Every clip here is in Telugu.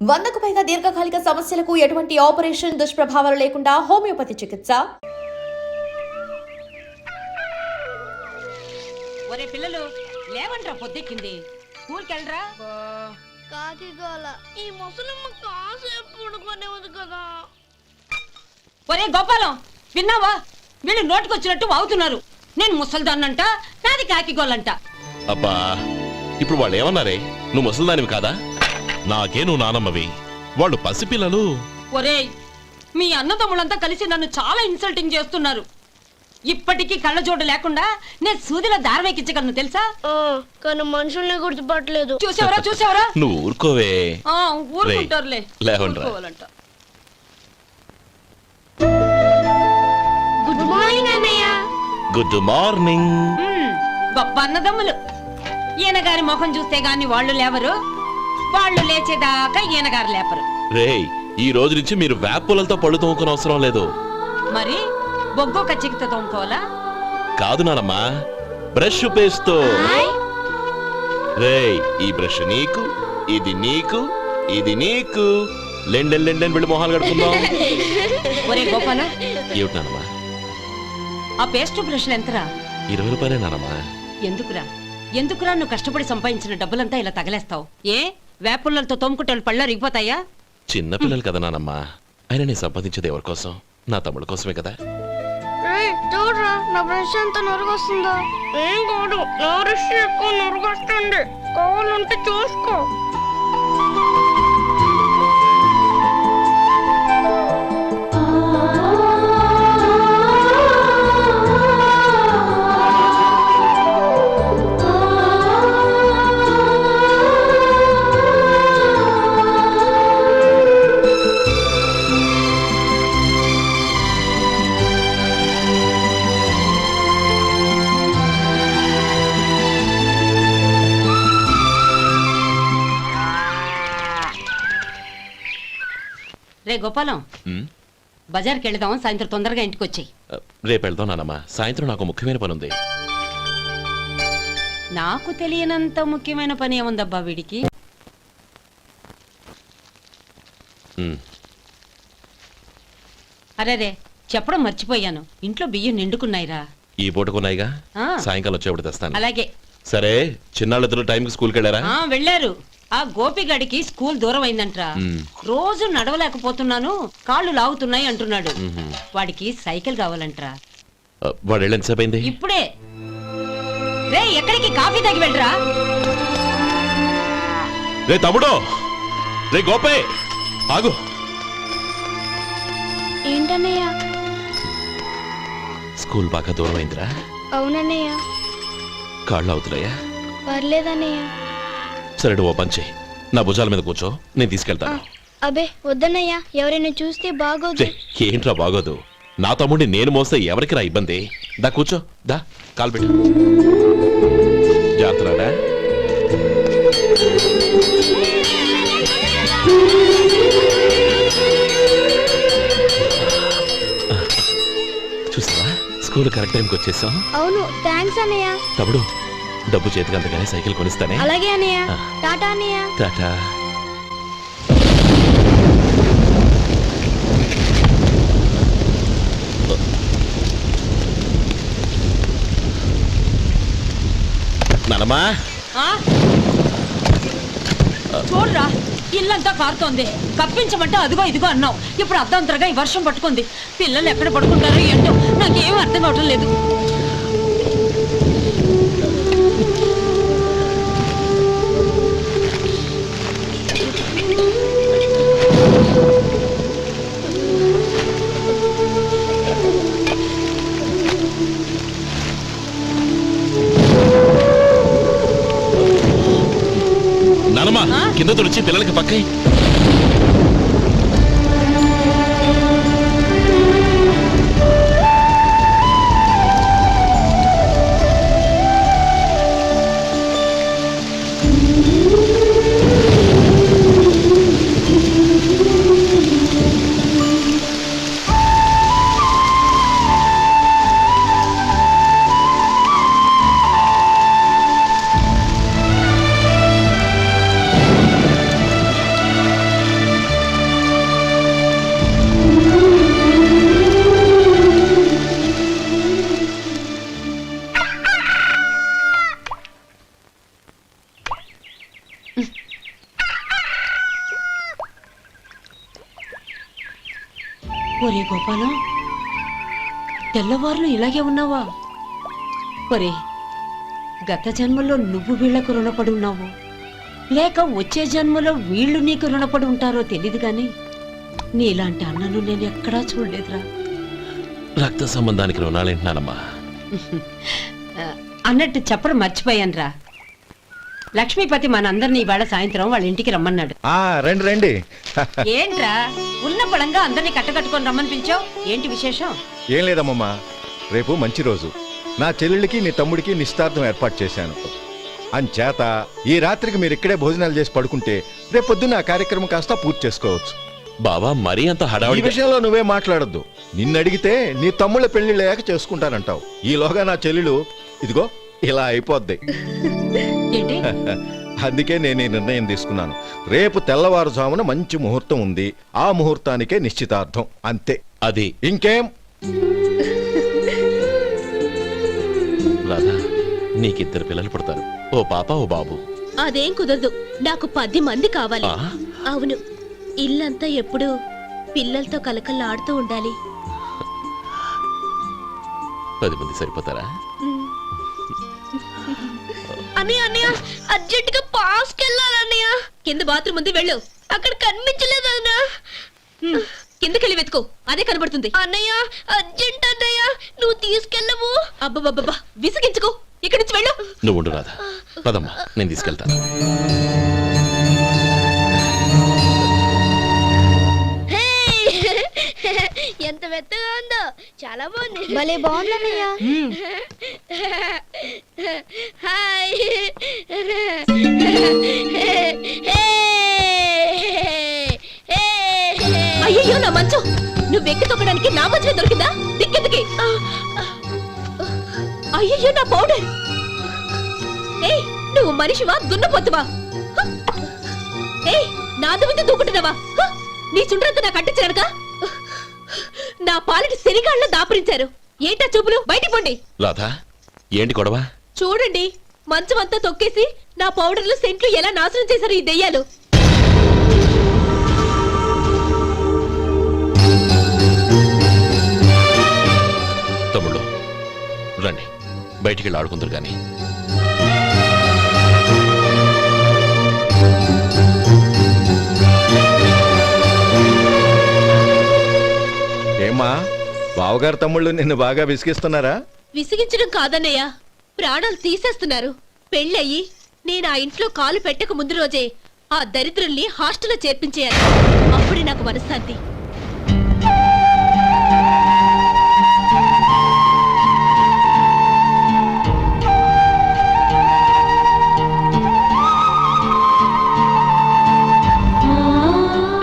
100కు పైగా దీర్ఘకాలిక సమస్యలకు ఎటువంటి ఆపరేషన్ దుష్ప్రభావాలు లేకుండా హోమియోపతి చికిత్స. ఒరే పిల్లలు లేవంట్రా, పొద్దెక్కింది. స్కూల్కి వెళ్ళరా. కాకిగోల ఈ ముసలమ్మ కాసేపు పడుకునేది కదా. ఒరే గోపాలం, విన్నావా? వీళ్ళు నోటికొచ్చినట్టు వాగుతున్నారు. నేను ముసల్దాన్నంట, నాది కాకిగోలంట. అబ్బా, ఇప్పుడు వాళ్ళు ఏమన్నారే? నువ్వు ముసల్దానివి కాదా? నాకే నువ్వు నానమ్మవి, వాళ్ళు పసిపిల్లలు. ఒరేయ్, మీ అన్నదమ్ములంతా కలిసి నన్ను చాలా ఇన్సల్టింగ్ చేస్తున్నారు. ఇప్పటికీ కళ్ళజోడు లేకుండా నేను సూదిలో దారవేకించగలను తెలుసా? కానీ మనుషుల్ని గుర్తుపట్టలేదు. చూసావరా? నువ్వు ఊరుకోవే. ఊరుకుంటారులే. లేవండ్రా. గుడ్ మార్నింగ్ అన్నయ్య. Good morning. గొప్ప అన్నదమ్ములు. ఈయనగారి ముఖం చూస్తే గాని వాళ్ళు లేవరు, వాళ్ళు లేచేదాకా ఈయనగారు లేపరు. రేయ్, ఈ రోజు నుంచి మీరు వేపులతో పళ్ళు తోముకునే అవసరం లేదు. మరి బొగ్గు కచ్చికితో తోముకోవాలా? కాదు నానమ్మా, బ్రష్ పేస్తో. రేయ్, ఈ బ్రష్ నీకు, ఇది నీకు, ఇది నీకు. లెండెన్ వెళ్ళి మొహాలు కడుకుందాం. ఒరే గోపాల, ఏమిటి నానమ్మా? ఆ పేస్ట్ బ్రష్లు ఎంతరా? 20 రూపాయలే నానమ్మా. ఎందుకురా నువ్వు కష్టపడి సంపాదించిన డబ్బులంతా ఇలా తగలేస్తావు? ఏ వేపుల్లలతో తోముకుంటే పళ్ళ రిగిపోతాయా? చిన్న పిల్లలు కదా నానమ్మా. అయినా నేను సంపాదించేది ఎవరి కోసం? నా తమ్ముడు కోసమే కదా. చూడరా, నా బ్రష్ ఎంత నొరుగొస్తుందో. ఏం కాదు, నా బ్రష్ ఎక్కువ నొరుగొస్తుంది. కావాలంటే చూసుకో. రే గోపాలం, బజార్కి వెళదాం. సాయంత్రం తొందరగా ఇంటికి వచ్చాయి. రేపు వెళ్దాం నానమ్మా. సాయంత్రం నాకు ముఖ్యమైన పని ఉంది. నాకు తెలియనంత ముఖ్యమైన పని ఏముందబ్బా వీడికి? అరే చెప్పడం మర్చిపోయాను, ఇంట్లో బియ్యం నిండుకున్నాయిరా. ఈ పూటకున్నాయిగా, సాయంకాలం వచ్చేప్పుడు తెస్తాను. అలాగే. సరే, చిన్నాళ్ళిద్దరు టైంకి స్కూల్కి వెళ్ళారా? వెళ్ళారు. ఆ గోపిగడికి స్కూల్ దూరం అయిందంట్రా. రోజు నడవలేకపోతున్నాను, కాళ్ళు లాగుతున్నాయి అంటున్నాడు. వాడికి సైకిల్ కావాలంట్రా. వాడు వెళ్ళి ఎంతసేపు అయింది? ఇప్పుడే. రే, ఎక్కడికి? కాఫీ తాగి వెళ్ళరా. రే తమ్ముడు, రే గోపే, ఆగు. ఏంటన్నయ్య? స్కూల్ బాగా దూరం అయిందిరా. అవునన్నయ్య. కాళ్ళు అవుతున్నాయా? పర్లేదన్నయ్య. సరే, ఓ పని చెయ్యి, నా భుజాల మీద కూర్చో, నేను తీసుకెళ్తాను. అబే వద్దన్నయ్య, ఎవరైనా చూస్తే బాగోదు. ఏంట్రా బాగోదు? నా తమ్ముడిని నేను మోస్తే ఎవరికి రా ఇబ్బంది? దా కూర్చో, దా కాలు పెట్టు. జాగ్రత్తరా. చూసావా, స్కూల్ కరెక్ట్ టైంకి వచ్చేసాం. అవును, థ్యాంక్స్ అన్నయ్య. తమ్ముడు, డబ్బు చేతికి అందుకనే సైకిల్ కొనిస్తానే. అలాగే అన్నయ్య. టాటా అన్నయ్య. టాటా. నానమ్మా, చూడరా, ఇల్లంతా కారుతోంది. కప్పించమంటే అదిగో ఇదిగో అన్నావు, ఇప్పుడు అర్ధంతరగా ఈ వర్షం పట్టుకుంది. పిల్లలు ఎక్కడ పడుకుంటారో ఏంటో నాకేం అర్థం కావటం లేదు. నానమ్మా, కింద తుడిచి పిల్లలకి పక్కై. ఒరే గోపాలం, తెల్లవారులు ఇలాగే ఉన్నావా? ఒరే, గత జన్మలో నువ్వు వీళ్లకు రుణపడి ఉన్నావు, లేక వచ్చే జన్మలో వీళ్ళు నీకు రుణపడి ఉంటారో తెలీదు గాని నీలాంటి అన్నను నేను ఎక్కడా చూడలేదురా. రక్త సంబంధానికి రుణాలేంటున్నానమ్మా. అన్నట్టు చెప్పడం మర్చిపోయానురా. లక్ష్మీపతి మనందరినీ ఇవాళ సాయంత్రం వాళ్ళ ఇంటికి రమ్మన్నాడు. రండి రండి. ఏంట్రా ఉన్న బలంగా అందరినీ కట్టకట్టుకొని రమ్మనిపించావు? ఏంటి విశేషం? ఏం లేదమ్మమ్మా, రేపు మంచి రోజు. నా చెల్లెళ్ళకి నీ తమ్ముడికి నిశ్చితార్థం ఏర్పాటు చేశాను. అంచేత ఈ రాత్రికి మీరు ఇక్కడే భోజనాలు చేసి పడుకుంటే రేపొద్దున ఆ కార్యక్రమం కాస్త పూర్తి చేసుకోవచ్చు. బావా మరీ అంత ఈ హడావిడి విషయంలో నువ్వే మాట్లాడొద్దు. నిన్ను అడిగితే నీ తమ్ముళ్ళ పెళ్లిళ్ళయ్యాక చేసుకుంటానంటావు. ఈలోగా నా చెల్లెలు ఇదిగో ఇలా అయిపోద్ది. ఏంటి? అందుకే నేను ఈ నిర్ణయం తీసుకున్నాను. రేపు తెల్లవారుజామున మంచి ముహూర్తం ఉంది. ఆ ముహూర్తానికే నిశ్చితార్థం, అంతే. అది ఇంకేం? రాధా, నీకిద్దరు పిల్లలు పుడతారు, ఓ పాప ఓ బాబు. అదేం కుదరదు, నాకు 10 మంది కావాలి. ఆ? అవును, ఇల్లంతా ఎప్పుడు పిల్లలతో కలకల్లాడుతూ ఉండాలి. 10 మంది సరిపోతారా? అన్నయ్య అన్నయ్య, అర్జెంట్ గా పాస్కి వెళ్ళాలన్నయ్య. కింద బాత్రూమ్ ఉంది, వెళ్ళు. అక్కడ కనిపించలేదు అన్న. కిందకెళ్ళి వెతుకో, అదే కనబడుతుంది. అన్నయ్య అర్జెంట్ అన్నయ్య, నువ్వు తీసుకెళ్ళవు. అబ్బబ్బబ్బా, విసిగించుకో, ఇక్కడి నుంచి వెళ్ళు. నువ్వు ఉండు రాధా, పదమ్మా నేను తీసుకెళ్తాను. ఎంత మెత్తగా ఉందో, చాలా బాగుంది. భలే బాగుంది అన్నయ్య. హాయ్. అయ్యో నా మంచం, నువ్వు వెక్కి తొక్కడానికి నా మంచమే దొరికిందా? దిక్కెందుకి? అయ్యో నా పౌడర్. ఏయ్, నువ్వు మనిషివా దున్నపోతువా? ఏయ్, నాదు మీద దూకుంటున్నావా? నీ చుండ్రంతా నాకు అంటించారక నా పాలిటి శనిగాళ్ళ దాపురించారు. ఏంటా చూపులు? బయటికి పోండి. రాధా, ఏంటి గొడవ? చూడండి, మంచం అంతా తొక్కేసి నా పౌడర్లు సెంట్లు ఎలా నాశనం చేశారు ఈ దెయ్యాలు. తమ్ముళ్ళు రండి, బయటికి వెళ్ళి ఆడుకుందరు గాని. ఏమ్మా, బావగారు తమ్ముళ్ళు నిన్ను బాగా విసిగిస్తున్నారా? విసిగించడం కాదన్నయ్య, ప్రాణాలు తీసేస్తున్నారు. పెళ్ళయి నేను ఆ ఇంట్లో కాలు పెట్టక ముందు రోజే ఆ దరిద్రుల్ని హాస్టల్లో చేర్పించేయాలి. అప్పుడే నాకు మనశ్శాంతి.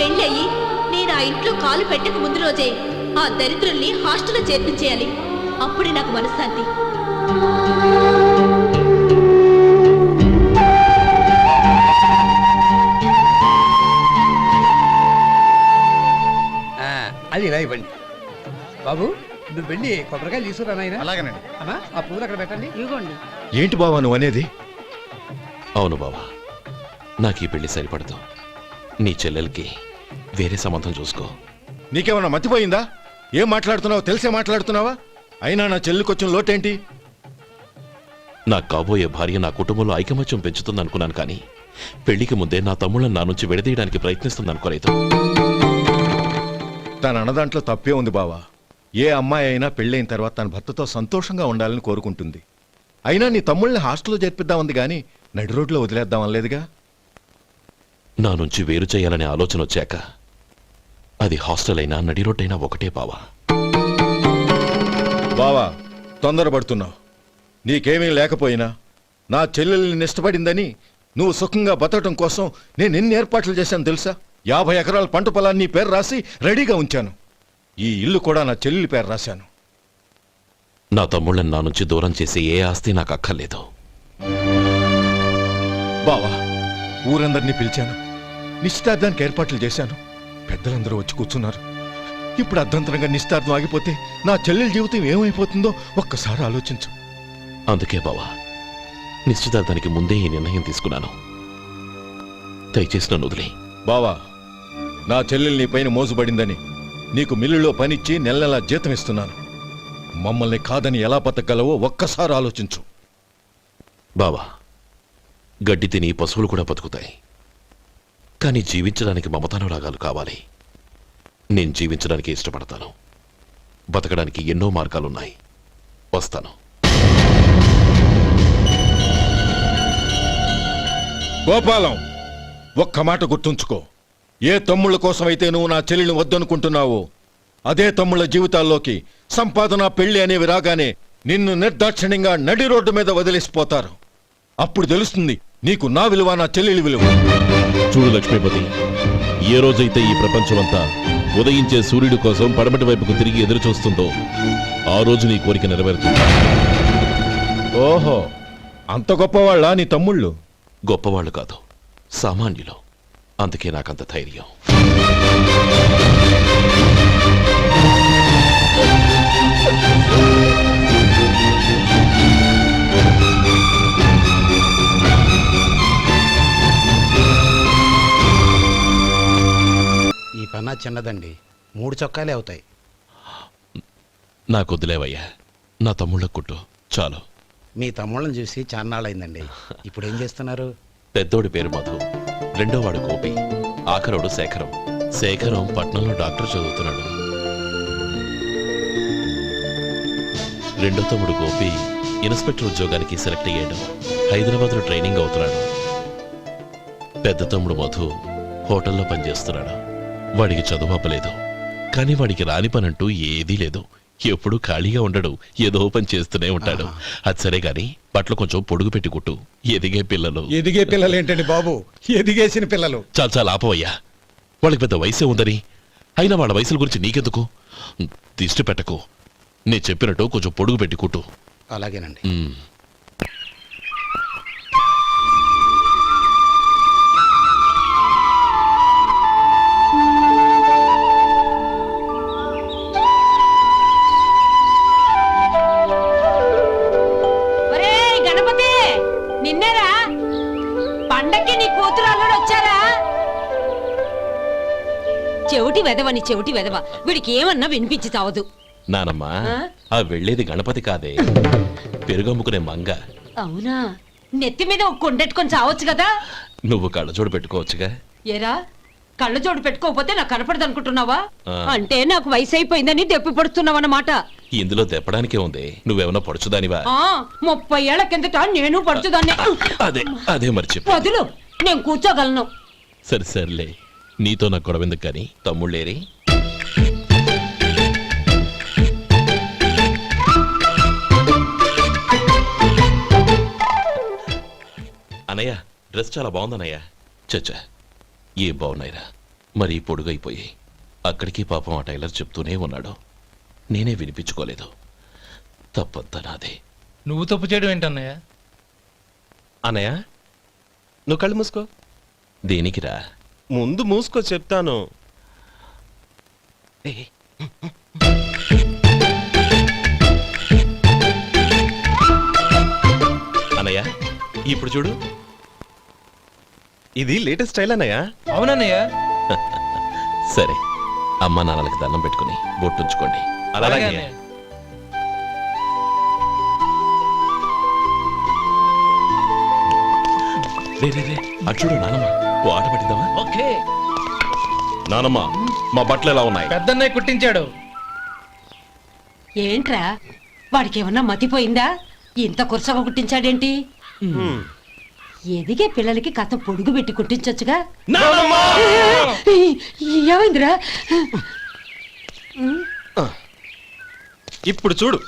పెళ్ళయి నేను ఆ ఇంట్లో కాలు పెట్టక ముందు రోజే ఆ దరిద్రుల్ని హాస్టల్లో చేర్పించేయాలి. అప్పుడే నాకు మనశ్శాంతి. అది ఇలా ఇవ్వండి బాబు. నువ్వు వెళ్ళి కొబ్బరికాయలు తీసుకురా నాయనా. అలాగేనండి. అమ్మా, ఆ పువ్వులు అక్కడ పెట్టండి. ఇవ్వండి. ఏంటి బావా నువ్వు అనేది? అవును బావా, నాకు ఈ పెళ్లి సరిపడదు. నీ చెల్లెలకి వేరే సంబంధం చూసుకో. నీకేమన్నా మతిపోయిందా? ఏం మాట్లాడుతున్నావో తెలిసే మాట్లాడుతున్నావా? అయినా నా చెల్లికొచ్చిన లోటేంటి? నా కాబోయే భార్య నా కుటుంబంలో ఐకమత్యం పెంచుతుంది అనుకున్నాను, కానీ పెళ్లికి ముందే నా తమ్ముళ్ళని నా నుంచి విడదీయడానికి ప్రయత్నిస్తుంది అనుకోలేదు. తన అన్నదాంట్లో తప్పే ఉంది బావా. ఏ అమ్మాయి అయినా పెళ్ళైన తర్వాత తన భర్తతో సంతోషంగా ఉండాలని కోరుకుంటుంది. అయినా నీ తమ్ముళ్ళని హాస్టల్లో చేర్పిద్దామంది కానీ నడి రోడ్లో వదిలేద్దామనలేదుగా. నా నుంచి వేరు చేయాలనే ఆలోచన వచ్చాక అది హాస్టల్ అయినా నడి రోడ్డైనా ఒకటే బావా. బావా, తొందరపడుతున్నావు. నీకేమీ లేకపోయినా నా చెల్లెల్ని ఇష్టపడిందని నువ్వు సుఖంగా బతకటం కోసం నేను ఎన్ని ఏర్పాట్లు చేశాను తెలుసా? 50 ఎకరాల పంట పొలాన్ని నీ పేరు రాసి రెడీగా ఉంచాను. ఈ ఇల్లు కూడా నా చెల్లెలి పేరు రాశాను. నా తమ్ముళ్ళని నా నుంచి దూరం చేసే ఏ ఆస్తి నాకు అక్కర్లేదు. బావా, ఊరందరినీ పిలిచాను, నిశ్చితార్థానికి ఏర్పాట్లు చేశాను. పెద్దలందరూ వచ్చి కూర్చున్నారు. ఇప్పుడు అర్ధంతరంగా నిశ్చితార్థం ఆగిపోతే నా చెల్లెల జీవితం ఏమైపోతుందో ఒక్కసారి ఆలోచించు. అందుకే బావా, నిశ్చితార్థానికి ముందే ఈ నిర్ణయం తీసుకున్నాను. దయచేసి నన్ను వదిలే. బావా, నా చెల్లెలు నీ పైన మోజుబడిందని నీకు మిల్లులో పనిచ్చి నెల నెలా జీతం ఇస్తున్నాను. మమ్మల్ని కాదని ఎలా బతకగలవో ఒక్కసారి ఆలోచించు. బావా, గడ్డి తిని పశువులు కూడా బతుకుతాయి. కానీ జీవించడానికి మమతానురాగాలు కావాలి. నేను జీవించడానికి ఇష్టపడతాను. బతకడానికి ఎన్నో మార్గాలున్నాయి. వస్తాను. గోపాలం, ఒక్క మాట గుర్తుంచుకో. ఏ తమ్ముళ్ళ కోసమైతే నువ్వు నా చెల్లిని వద్దనుకుంటున్నావో అదే తమ్ముళ్ళ జీవితాల్లోకి సంపాదన, పెళ్లి అనేవి రాగానే నిన్ను నిర్దాక్షిణ్యంగా నడి రోడ్డు మీద వదిలేసిపోతారు. అప్పుడు తెలుస్తుంది నీకు నా విలువ, నా చెల్లెలి విలువ. చూడు లక్ష్మీపతి, ఏ రోజైతే ఈ ప్రపంచమంతా ఉదయించే సూర్యుడి కోసం పడమటి వైపుకు తిరిగి ఎదురు చూస్తుందో ఆ రోజు నీ కోరిక నెరవేరుతుంది. ఓహో, అంత గొప్పవాళ్ళ నీ తమ్ముళ్ళు? గొప్పవాళ్ళు కాదు, సామాన్యులు. అందుకే నాకంత ధైర్యం. ఈ పన్నా చిన్నదండి, 3 చొక్కాలే అవుతాయి. నాకొద్దులేవయ్యా, నా తమ్ముళ్ళ కుట్టు చాలు. మీ తమ్ముళ్ళని చూసి చాన్నాళ్ళైందండి. ఇప్పుడు ఏం చేస్తున్నారు? పెద్దోడి పేరు మధు, రెండోవాడు గోపి, ఆఖరోడు శేఖరం. శేఖరం పట్నంలో డాక్టర్ చదువుతున్నాడు. రెండో తమ్ముడు గోపి ఇన్స్పెక్టర్ ఉద్యోగానికి సెలెక్ట్ అయ్యాడు. హైదరాబాద్లో ట్రైనింగ్ అవుతున్నాడు. పెద్ద తమ్ముడు మధు హోటల్లో పనిచేస్తున్నాడు. వాడికి చదువు అప్పలేదు, కానీ వాడికి రాని పనంటూ ఏదీ లేదు. ఎప్పుడూ ఖాళీగా ఉండడు, ఏదో పని చేస్తూనే ఉంటాడు. అది సరే గాని బట్టలు కొంచెం పొడుగు పెట్టి కుట్టు. ఎదిగే పిల్లలు. ఎదిగే పిల్లలు ఏంటండి బాబు, ఎదిగేసిన పిల్లలు. చాలా చాలా ఆపవయ్యా, వాళ్ళకి పెద్ద వయసే ఉందని. అయినా వాళ్ళ వయసుల గురించి నీకెందుకు? దిష్టి పెట్టకు. నేను చెప్పినట్టు కొంచెం పొడుగు పెట్టి కుట్టు. అలాగేనండి. ఒరేయ్ గణపతి, నిన్నేరా? పండక్కి నీ కూతురు అల్లుడు వచ్చారా? చెవిటి వెదవని చెవిటి వెదవ, వీడికి ఏమన్నా వినిపించి చావదు. నానమ్మా, ఆ వెళ్ళేది గణపతి కాదే, పెరుగమ్ముకునే మంగ. అవునా? నెత్తి మీద ఒక కొండెట్టుకొని చావచ్చు కదా. నువ్వు కళ్ళజోడు పెట్టుకోవచ్చుగా. ఏరా, కళ్ళ జోడు పెట్టుకోకపోతే నాకు కనపడదు అనుకుంటున్నావా? ఆ. అంటే నాకు వయసు అయిపోయిందని దెప్పి పడుతున్నావన్నమాట. ఇందులో తెప్పడానికే ఉంది. నువ్వేమన్నా పడుచుదానివా? 30 ఏళ్ల కిందట నేను పడుచుదాన్ని. అదే అదే మరి చెప్పు. వదులు, నేను కూర్చోగలను. సరే సర్లే, నీతో నాకు గొడవ ఎందుకు కానీ. తమ్ముళ్ళేరి? అనయ్య, డ్రెస్ చాలా బాగుందన్నయ్య. చచ్చా, ఏ బాగున్నాయిరా, మరీ పొడుగైపోయి. అక్కడికి పాపం ఆ టైలర్ చెప్తూనే ఉన్నాడు, నేనే వినిపించుకోలేదు. తప్పంతా నాదే. నువ్వు తప్పు చేయడం ఏంటన్నయ్య? అన్నయ్య, నువ్వు కళ్ళు మూసుకో. దేనికిరా? ముందు మూసుకో చెప్తాను. అన్నయ్య, ఇప్పుడు చూడు. ఇది లేటెస్ట్ స్టైల్ అన్నయ్య. అవునన్నయ్య. సరే, అమ్మా నాన్నలకి దండం పెట్టుకుని బొట్టుంచుకోండి. అలాగే అలాగే. అన్నయ్య. రే రే రే, అటు చూడు నానమ్మ, ఓ ఆట పట్టిద్దామా? ఓకే. నానమ్మ, మా బట్టలు ఎలా ఉన్నాయి? పెద్దన్నయ్య కుట్టించాడు. ఏంట్రా, వాడికి ఏమన్నా మతిపోయిందా? ఇంత కుర్చగా కుట్టించాడేంటి? ఎదిగే పిల్లలకి కథ పొడుగు పెట్టి కుట్టించొచ్చుగా. ఏమైందిరా? ఇప్పుడు చూడు.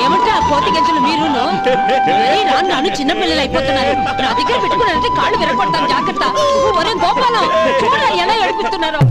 ఏమంటే ఆ కోతి గంతులు మీరును? నన్ను చిన్న పిల్లలు అయిపోతున్నారు. నా దగ్గర పెట్టుకున్నారంటే కాళ్ళు విరగొడతాను, జాగ్రత్త. ఒరే గోపాలం, చూడ ఎలా ఏడిపిస్తున్నారో.